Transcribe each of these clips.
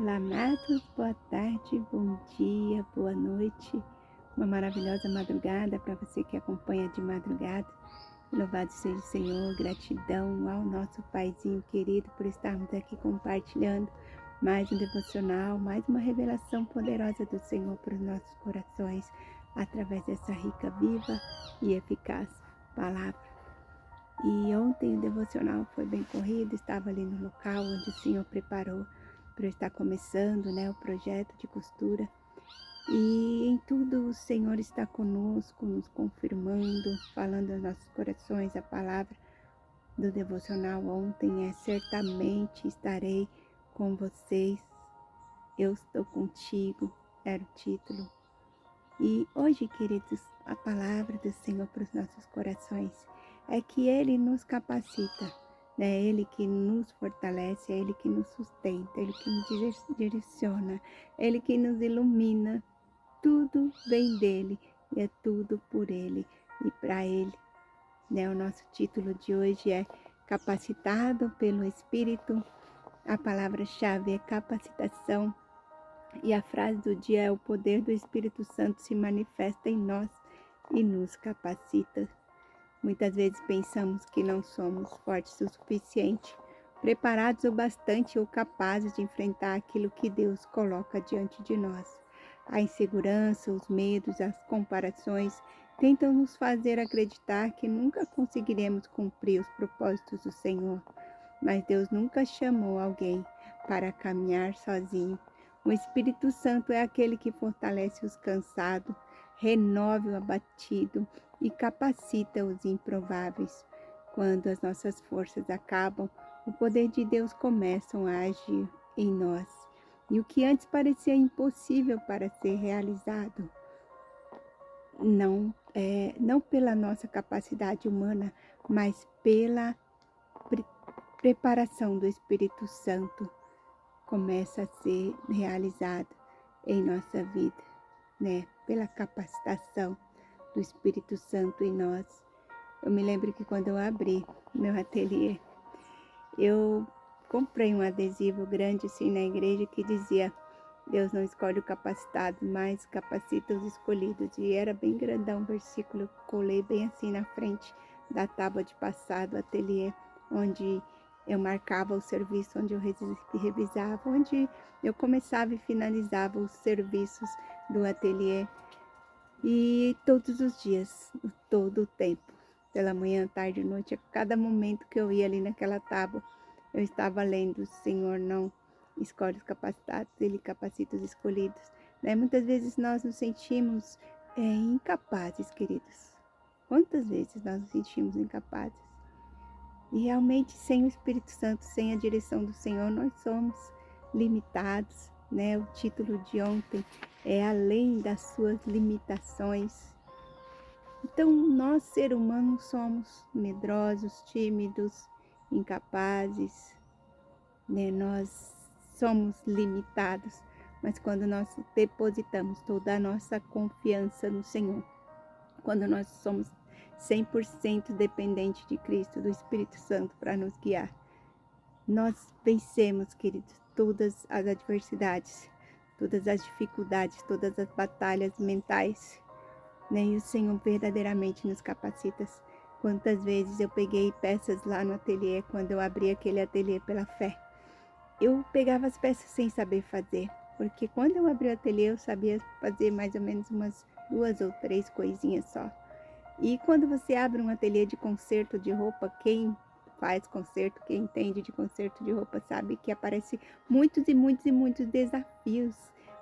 Olá, amados, boa tarde, bom dia, boa noite, uma maravilhosa madrugada para você que acompanha de madrugada. Louvado seja o Senhor, gratidão ao nosso Paizinho querido por estarmos aqui compartilhando mais um devocional, mais uma revelação poderosa do Senhor para os nossos corações, através dessa rica, viva e eficaz palavra. E ontem o devocional foi bem corrido, estava ali no local onde o Senhor preparou para eu estar começando, o projeto de costura. E em tudo o Senhor está conosco, nos confirmando, falando aos nossos corações. A palavra do devocional ontem é: certamente estarei com vocês, eu estou contigo, era o título. E hoje, queridos, a palavra do Senhor para os nossos corações é que Ele nos capacita, é Ele que nos fortalece, é Ele que nos sustenta, é Ele que nos direciona, é Ele que nos ilumina. Tudo vem dEle e é tudo por Ele e para Ele. O nosso título de hoje é Capacitado pelo Espírito. A palavra-chave é capacitação. E a frase do dia é: o poder do Espírito Santo se manifesta em nós e nos capacita. Muitas vezes pensamos que não somos fortes o suficiente, preparados o bastante ou capazes de enfrentar aquilo que Deus coloca diante de nós. A insegurança, os medos, as comparações tentam nos fazer acreditar que nunca conseguiremos cumprir os propósitos do Senhor. Mas Deus nunca chamou alguém para caminhar sozinho. O Espírito Santo é aquele que fortalece os cansados, renova o abatido e capacita os improváveis. Quando as nossas forças acabam, o poder de Deus começa a agir em nós. E o que antes parecia impossível para ser realizado, não pela nossa capacidade humana, mas pela preparação do Espírito Santo, começa a ser realizado em nossa vida, pela capacitação do Espírito Santo em nós. Eu me lembro que quando eu abri meu ateliê, eu comprei um adesivo grande assim na igreja que dizia: Deus não escolhe o capacitado, mas capacita os escolhidos. E era bem grandão o versículo, eu colei bem assim na frente da tábua de passar do ateliê, onde eu marcava o serviço, onde eu revisava, onde eu começava e finalizava os serviços do ateliê. E todos os dias, todo o tempo, pela manhã, tarde e noite, a cada momento que eu ia ali naquela tábua, eu estava lendo: o Senhor não escolhe os capacitados, Ele capacita os escolhidos. Muitas vezes nós nos sentimos incapazes, queridos. Quantas vezes nós nos sentimos incapazes? E realmente, sem o Espírito Santo, sem a direção do Senhor, nós somos limitados, O título de ontem é Além das Suas Limitações. Então, nós, seres humanos, somos medrosos, tímidos, incapazes, Nós somos limitados, mas quando nós depositamos toda a nossa confiança no Senhor, quando nós somos 100% dependente de Cristo, do Espírito Santo para nos guiar, nós vencemos, queridos, todas as adversidades, todas as dificuldades, todas as batalhas mentais, E o Senhor verdadeiramente nos capacita. Quantas vezes eu peguei peças lá no ateliê, quando eu abri aquele ateliê pela fé, eu pegava as peças sem saber fazer, porque quando eu abri o ateliê eu sabia fazer mais ou menos umas 2 ou 3 coisinhas só. E quando você abre um ateliê de conserto de roupa, quem faz conserto, quem entende de conserto de roupa, sabe que aparece muitos e muitos e muitos desafios,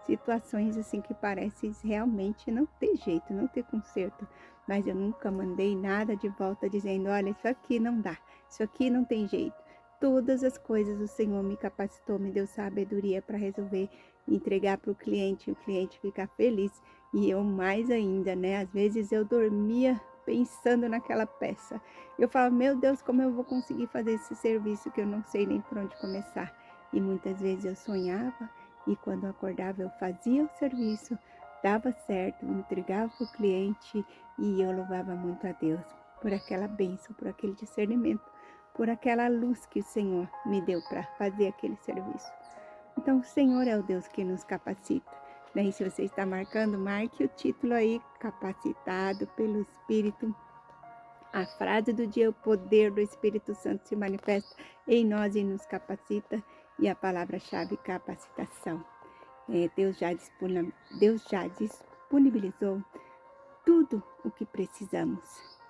situações assim que parecem realmente não ter jeito, não ter conserto. Mas eu nunca mandei nada de volta dizendo: olha, isso aqui não dá, isso aqui não tem jeito. Todas as coisas o Senhor me capacitou, me deu sabedoria para resolver, entregar para o cliente ficar feliz. E eu mais ainda, Às vezes eu dormia pensando naquela peça. Eu falava: meu Deus, como eu vou conseguir fazer esse serviço que eu não sei nem por onde começar? E muitas vezes eu sonhava, e quando eu acordava eu fazia o serviço, dava certo, entregava para o cliente, e eu louvava muito a Deus por aquela bênção, por aquele discernimento, por aquela luz que o Senhor me deu para fazer aquele serviço. Então, o Senhor é o Deus que nos capacita. Daí, se você está marcando, marque o título aí, capacitado pelo Espírito. A frase do dia: o poder do Espírito Santo se manifesta em nós e nos capacita. E a palavra-chave: capacitação. Deus já disponibilizou tudo o que precisamos,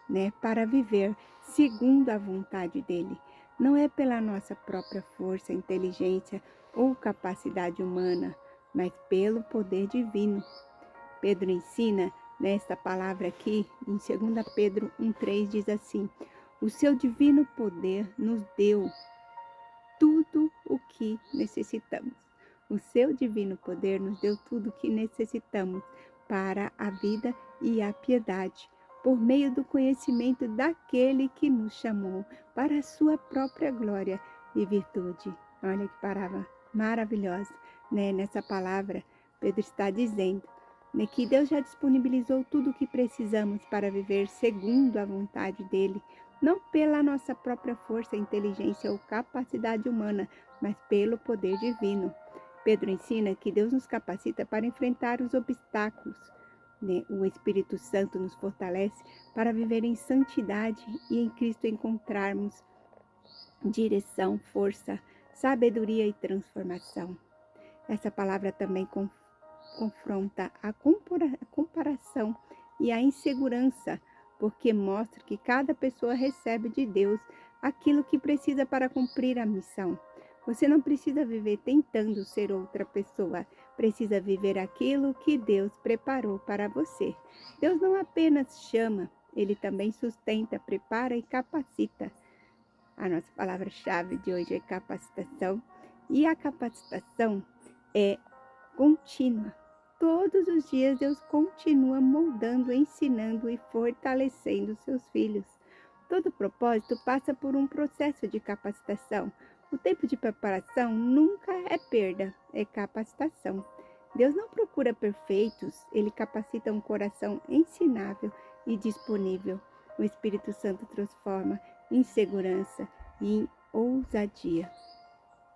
né, para viver segundo a vontade dele. Não é pela nossa própria força, inteligência ou capacidade humana, mas pelo poder divino. Pedro ensina nesta palavra aqui, em 2 Pedro 1,3, diz assim: o seu divino poder nos deu tudo o que necessitamos. O seu divino poder nos deu tudo o que necessitamos para a vida e a piedade, por meio do conhecimento daquele que nos chamou para a sua própria glória e virtude. Olha que palavra maravilhosa, né? Nessa palavra, Pedro está dizendo, né, que Deus já disponibilizou tudo o que precisamos para viver segundo a vontade dele, não pela nossa própria força, inteligência ou capacidade humana, mas pelo poder divino. Pedro ensina que Deus nos capacita para enfrentar os obstáculos, né? O Espírito Santo nos fortalece para viver em santidade e em Cristo encontrarmos direção, força, sabedoria e transformação. Essa palavra também confronta a comparação e a insegurança, porque mostra que cada pessoa recebe de Deus aquilo que precisa para cumprir a missão. Você não precisa viver tentando ser outra pessoa, precisa viver aquilo que Deus preparou para você. Deus não apenas chama, Ele também sustenta, prepara e capacita. A nossa palavra-chave de hoje é capacitação, e a capacitação é contínua. Todos os dias Deus continua moldando, ensinando e fortalecendo seus filhos. Todo propósito passa por um processo de capacitação. O tempo de preparação nunca é perda, é capacitação. Deus não procura perfeitos, Ele capacita um coração ensinável e disponível. O Espírito Santo transforma em segurança e em ousadia.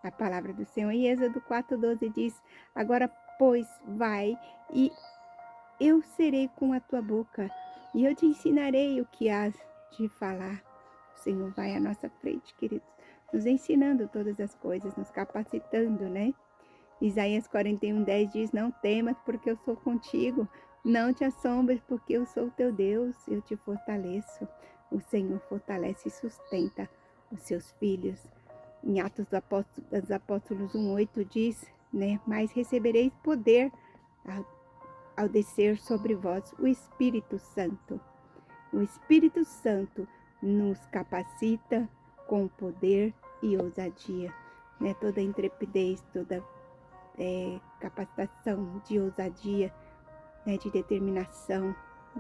A palavra do Senhor em Êxodo 4,12 diz: agora, pois, vai e eu serei com a tua boca e eu te ensinarei o que has de falar. O Senhor vai à nossa frente, queridos, nos ensinando todas as coisas, nos capacitando, né? Isaías 41,10 diz: não temas, porque eu sou contigo, não te assombres, porque eu sou teu Deus, eu te fortaleço. O Senhor fortalece e sustenta os seus filhos. Em Atos dos Apóstolos 1,8 diz, né, mas recebereis poder ao descer sobre vós o Espírito Santo. O Espírito Santo nos capacita com poder e ousadia, né? Toda intrepidez, toda capacitação de ousadia, né? De determinação.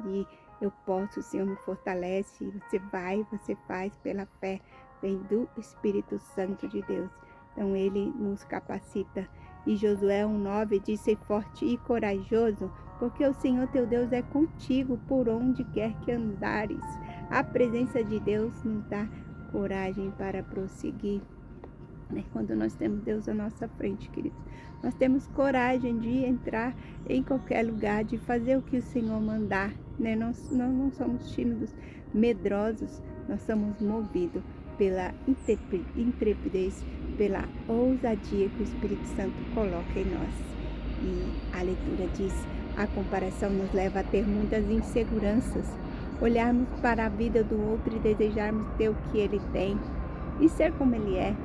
E eu posso, o Senhor me fortalece. Você vai, você faz pela fé, vem do Espírito Santo de Deus. Então Ele nos capacita. E Josué 1,9 diz: ser forte e corajoso, porque o Senhor teu Deus é contigo por onde quer que andares. A presença de Deus nos dá coragem para prosseguir. Quando nós temos Deus à nossa frente, queridos, nós temos coragem de entrar em qualquer lugar, de fazer o que o Senhor mandar, né? Nós não somos tímidos, medrosos, nós somos movidos pela intrepidez, pela ousadia que o Espírito Santo coloca em nós. E a leitura diz: a comparação nos leva a ter muitas inseguranças, olharmos para a vida do outro e desejarmos ter o que ele tem e ser como ele é.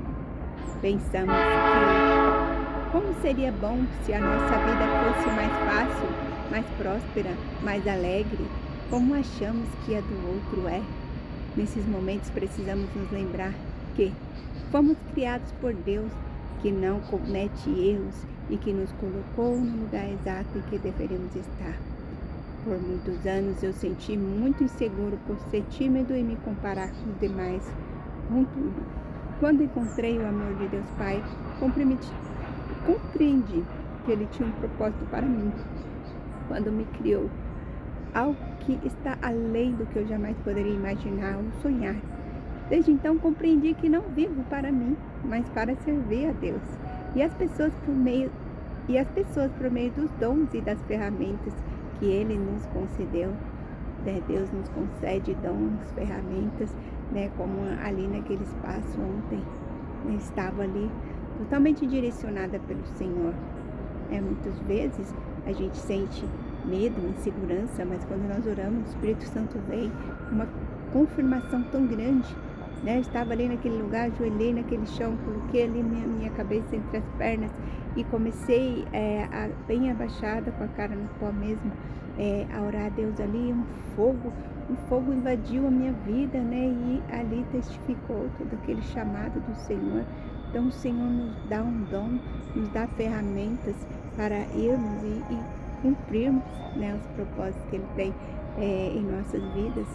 Pensamos que como seria bom se a nossa vida fosse mais fácil, mais próspera, mais alegre, como achamos que a do outro é. Nesses momentos precisamos nos lembrar que fomos criados por Deus, que não comete erros e que nos colocou no lugar exato em que deveríamos estar. Por muitos anos eu senti muito inseguro por ser tímido e me comparar com os demais. Contudo, quando encontrei o amor de Deus Pai, compreendi que Ele tinha um propósito para mim. Quando me criou, algo que está além do que eu jamais poderia imaginar ou sonhar. Desde então compreendi que não vivo para mim, mas para servir a Deus. E as pessoas por meio dos dons e das ferramentas que Ele nos concedeu, né? Deus nos concede dons, ferramentas, né? Como ali naquele espaço ontem, né? Estava ali totalmente direcionada pelo Senhor. Muitas vezes a gente sente medo, insegurança, mas quando nós oramos, o Espírito Santo vem com uma confirmação tão grande, né? Eu estava ali naquele lugar, ajoelhei naquele chão, coloquei ali minha cabeça entre as pernas e comecei bem abaixada, com a cara no pó mesmo, a orar a Deus ali. Um fogo invadiu a minha vida, né? E ali testificou todo aquele chamado do Senhor. Então o Senhor nos dá um dom, nos dá ferramentas para irmos e cumprirmos, né, os propósitos que Ele tem em nossas vidas,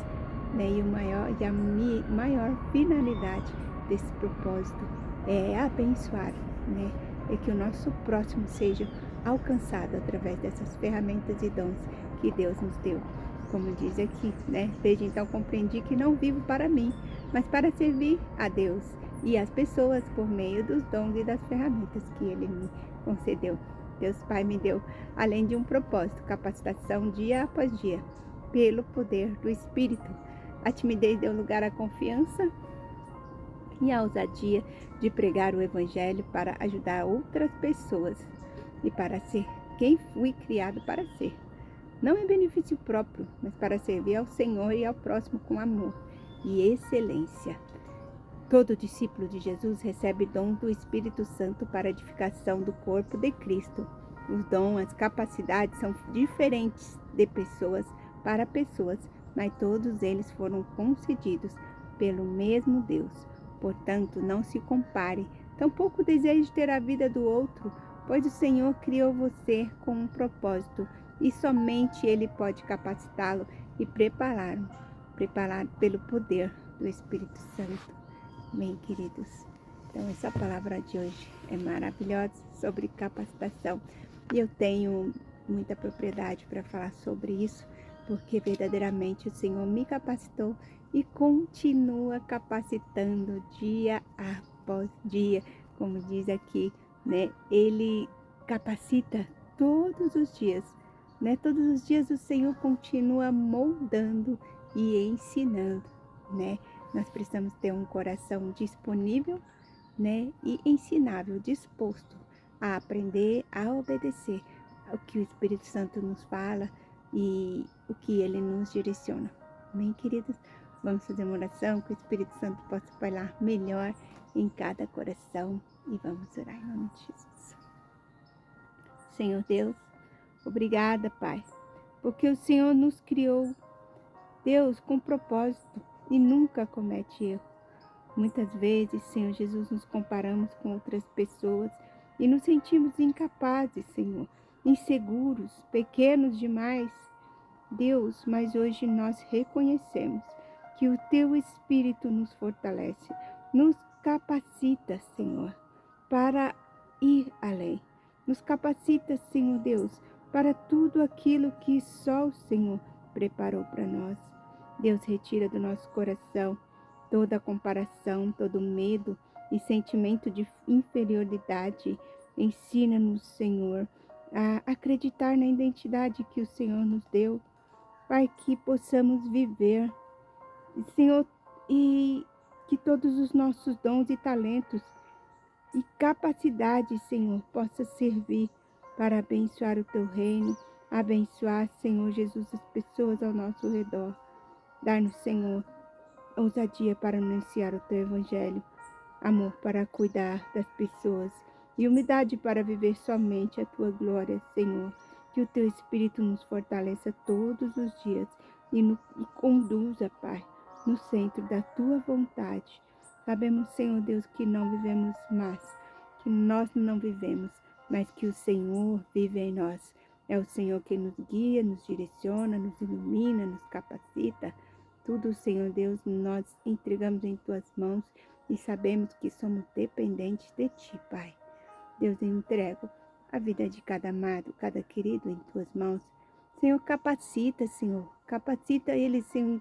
né? E a maior finalidade desse propósito é abençoar, né? É que o nosso próximo seja alcançado através dessas ferramentas e dons que Deus nos deu. Como diz aqui, né? Desde então compreendi que não vivo para mim, mas para servir a Deus e as pessoas por meio dos dons e das ferramentas que Ele me concedeu. Deus Pai me deu, além de um propósito, capacitação dia após dia, pelo poder do Espírito. A timidez deu lugar à confiança e à ousadia de pregar o Evangelho para ajudar outras pessoas e para ser quem fui criado para ser. Não em benefício próprio, mas para servir ao Senhor e ao próximo com amor e excelência. Todo discípulo de Jesus recebe dom do Espírito Santo para a edificação do corpo de Cristo. Os dons, as capacidades são diferentes de pessoas para pessoas, mas todos eles foram concedidos pelo mesmo Deus. Portanto, não se compare, tampouco deseje ter a vida do outro, pois o Senhor criou você com um propósito e somente Ele pode capacitá-lo e prepará-lo pelo poder do Espírito Santo. Bem, queridos, então essa palavra de hoje é maravilhosa sobre capacitação e eu tenho muita propriedade para falar sobre isso, porque verdadeiramente o Senhor me capacitou e continua capacitando dia após dia, como diz aqui, né? Ele capacita todos os dias, né? Todos os dias o Senhor continua moldando e ensinando, né? Nós precisamos ter um coração disponível, né, e ensinável, disposto a aprender, a obedecer ao que o Espírito Santo nos fala e o que Ele nos direciona. Amém, queridos? Vamos fazer uma oração que o Espírito Santo possa falar melhor em cada coração e vamos orar em nome de Jesus. Senhor Deus, obrigada, Pai, porque o Senhor nos criou, Deus, com propósito e nunca comete erro. Muitas vezes, Senhor Jesus, nos comparamos com outras pessoas e nos sentimos incapazes, Senhor, inseguros, pequenos demais. Deus, mas hoje nós reconhecemos que o Teu Espírito nos fortalece, nos capacita, Senhor, para ir além. Nos capacita, Senhor Deus, para tudo aquilo que só o Senhor preparou para nós. Deus, retira do nosso coração toda a comparação, todo medo e sentimento de inferioridade. Ensina-nos, Senhor, a acreditar na identidade que o Senhor nos deu. Pai, que possamos viver, Senhor, e que todos os nossos dons e talentos e capacidades, Senhor, possa servir para abençoar o Teu reino, abençoar, Senhor Jesus, as pessoas ao nosso redor. Dar-nos, Senhor, ousadia para anunciar o Teu Evangelho, amor para cuidar das pessoas e humildade para viver somente a Tua glória, Senhor. Que o Teu Espírito nos fortaleça todos os dias e conduza, Pai, no centro da Tua vontade. Sabemos, Senhor Deus, que não vivemos mais, que nós não vivemos, mas que o Senhor vive em nós. É o Senhor que nos guia, nos direciona, nos ilumina, nos capacita. Tudo, Senhor Deus, nós entregamos em Tuas mãos e sabemos que somos dependentes de Ti, Pai. Deus, eu entrego a vida de cada amado, cada querido em Tuas mãos. Senhor, capacita, Senhor. Capacita eles, Senhor,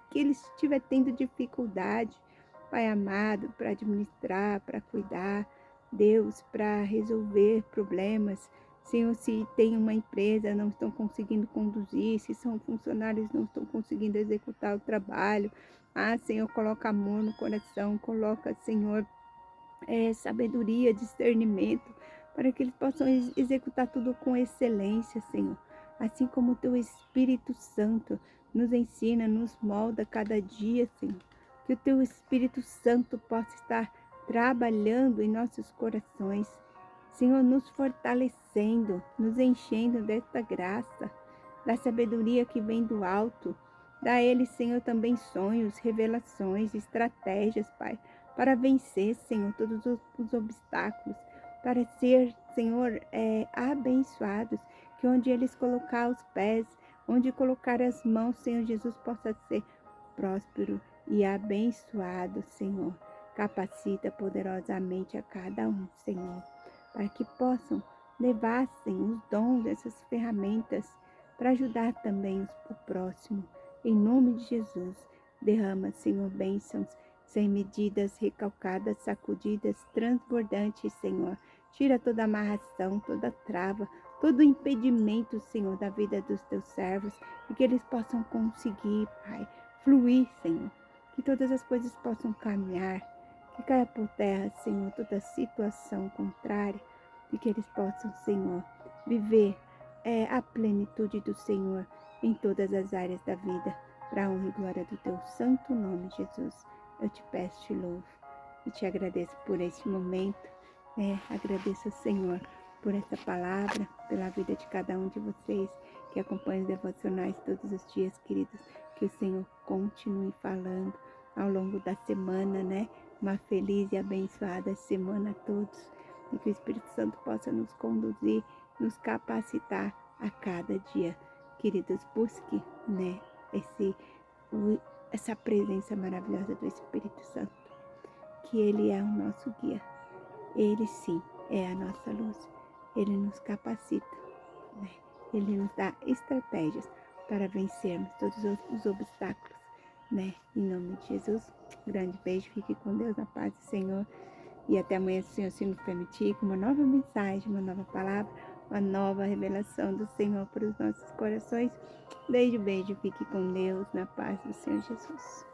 que eles estiver tendo dificuldade, Pai amado, para administrar, para cuidar. Deus, para resolver problemas. Senhor, se tem uma empresa, não estão conseguindo conduzir, se são funcionários, não estão conseguindo executar o trabalho. Senhor, coloca amor no coração, coloca, Senhor, sabedoria, discernimento, para que eles possam executar tudo com excelência, Senhor. Assim como o Teu Espírito Santo nos ensina, nos molda cada dia, Senhor. Que o Teu Espírito Santo possa estar trabalhando em nossos corações, Senhor, nos fortalecendo, nos enchendo desta graça, da sabedoria que vem do alto. Dá a Ele, Senhor, também sonhos, revelações, estratégias, Pai, para vencer, Senhor, todos os obstáculos, para ser, Senhor, abençoados, que onde eles colocar os pés, onde colocar as mãos, Senhor Jesus, possa ser próspero e abençoado, Senhor. Capacita poderosamente a cada um, Senhor, para que possam levar, Senhor, os dons, essas ferramentas, para ajudar também o próximo. Em nome de Jesus, derrama, Senhor, bênçãos sem medidas, recalcadas, sacudidas, transbordantes, Senhor. Tira toda amarração, toda trava, todo impedimento, Senhor, da vida dos teus servos, e que eles possam conseguir, Pai, fluir, Senhor. Que todas as coisas possam caminhar, que caia por terra, Senhor, toda situação contrária, e que eles possam, Senhor, viver a plenitude do Senhor em todas as áreas da vida, para a honra e glória do teu santo nome, Jesus. Eu te peço, te louvo e te agradeço por este momento, agradeço ao Senhor por essa palavra, pela vida de cada um de vocês que acompanham os devocionais todos os dias, queridos, que o Senhor continue falando ao longo da semana, uma feliz e abençoada semana a todos, e que o Espírito Santo possa nos conduzir, nos capacitar a cada dia. Queridos, busque, essa presença maravilhosa do Espírito Santo, que Ele é o nosso guia. Ele sim é a nossa luz. Ele nos capacita, Ele nos dá estratégias para vencermos todos os obstáculos, Em nome de Jesus, um grande beijo, fique com Deus, na paz do Senhor. E até amanhã, se o Senhor se nos permitir, com uma nova mensagem, uma nova palavra, uma nova revelação do Senhor para os nossos corações. Beijo, beijo, fique com Deus, na paz do Senhor Jesus.